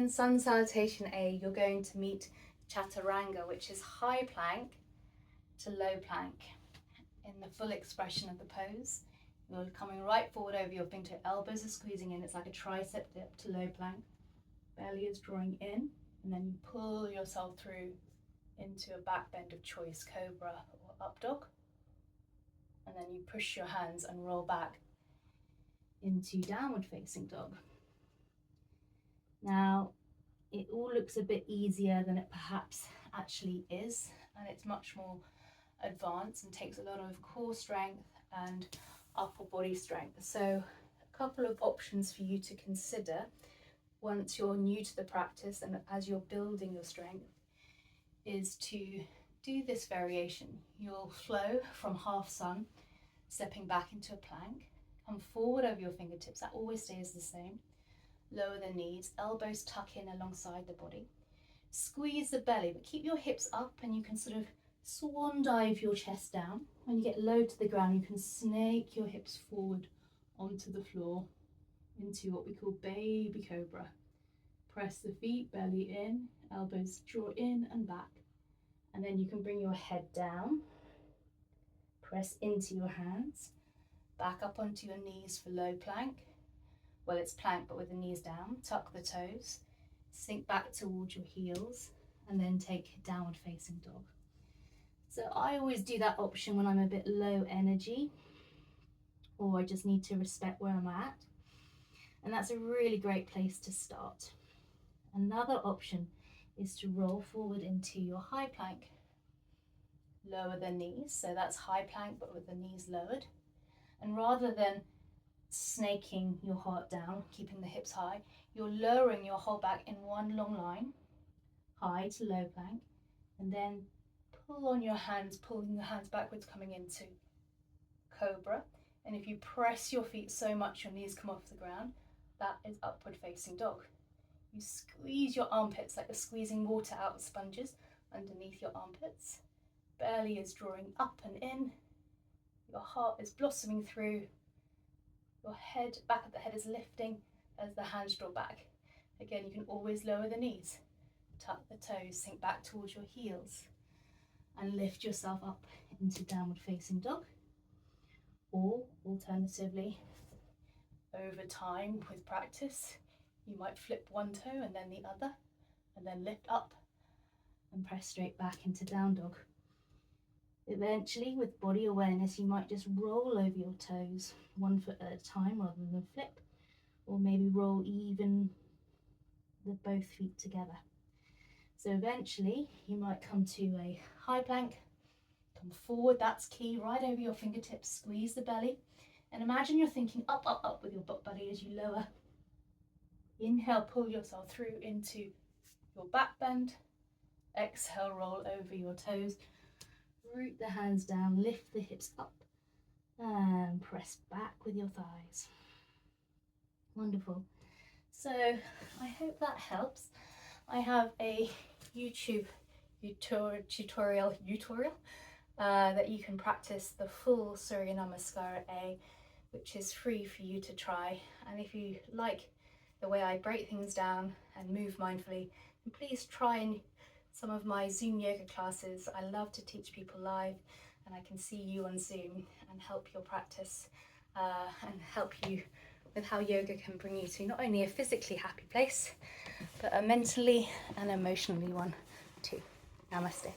in Sun Salutation A, you're going to meet Chaturanga, which is high plank to low plank in the full expression of the pose. You're coming right forward over your finger, elbows are squeezing in. It's like a tricep dip to low plank. Belly is drawing in, and then you pull yourself through into a back bend of choice, cobra or up dog. And then you push your hands and roll back into downward facing dog. Now, it all looks a bit easier than it perhaps actually is, and it's much more advanced and takes a lot of core strength and upper body strength. So a couple of options for you to consider once you're new to the practice and as you're building your strength is to do this variation. You'll flow from half sun, stepping back into a plank, come forward over your fingertips, that always stays the same. Lower the knees, elbows tuck in alongside the body. Squeeze the belly, but keep your hips up, and you can sort of swan dive your chest down. When you get low to the ground, you can snake your hips forward onto the floor into what we call baby cobra. Press the feet, belly in, elbows draw in and back. And then you can bring your head down, press into your hands, back up onto your knees for low plank. Well, it's plank, but with the knees down. Tuck the toes, sink back towards your heels, and then take downward facing dog. So I always do that option when I'm a bit low energy, or I just need to respect where I'm at. And that's a really great place to start. Another option is to roll forward into your high plank. Lower the knees, so that's high plank, but with the knees lowered. And rather than snaking your heart down, keeping the hips high, you're lowering your whole back in one long line, high to low plank, and then pull on your hands, pulling the hands backwards, coming into cobra. And if you press your feet so much your knees come off the ground, that is upward facing dog. You squeeze your armpits like you're squeezing water out of sponges underneath your armpits. Belly is drawing up and in. Your heart is blossoming through. Your head, back of the head is lifting as the hands draw back. Again, you can always lower the knees. Tuck the toes, sink back towards your heels, and lift yourself up into downward facing dog. Or alternatively, over time with practice, you might flip one toe and then the other, and then lift up and press straight back into down dog. Eventually, with body awareness, you might just roll over your toes, one foot at a time rather than flip, or maybe roll even the both feet together. So eventually, you might come to a high plank, come forward, that's key, right over your fingertips, squeeze the belly, and imagine you're thinking up, up, up with your butt belly as you lower. Inhale, pull yourself through into your back bend. Exhale, roll over your toes. Root the hands down, lift the hips up, and press back with your thighs. Wonderful. So I hope that helps. I have a YouTube tutorial that you can practice the full Surya Namaskara A, which is free for you to try. And if you like the way I break things down and move mindfully, then please try some of my Zoom yoga classes. I love to teach people live, and I can see you on Zoom and help your practice and help you with how yoga can bring you to not only a physically happy place, but a mentally and emotionally one too. Namaste.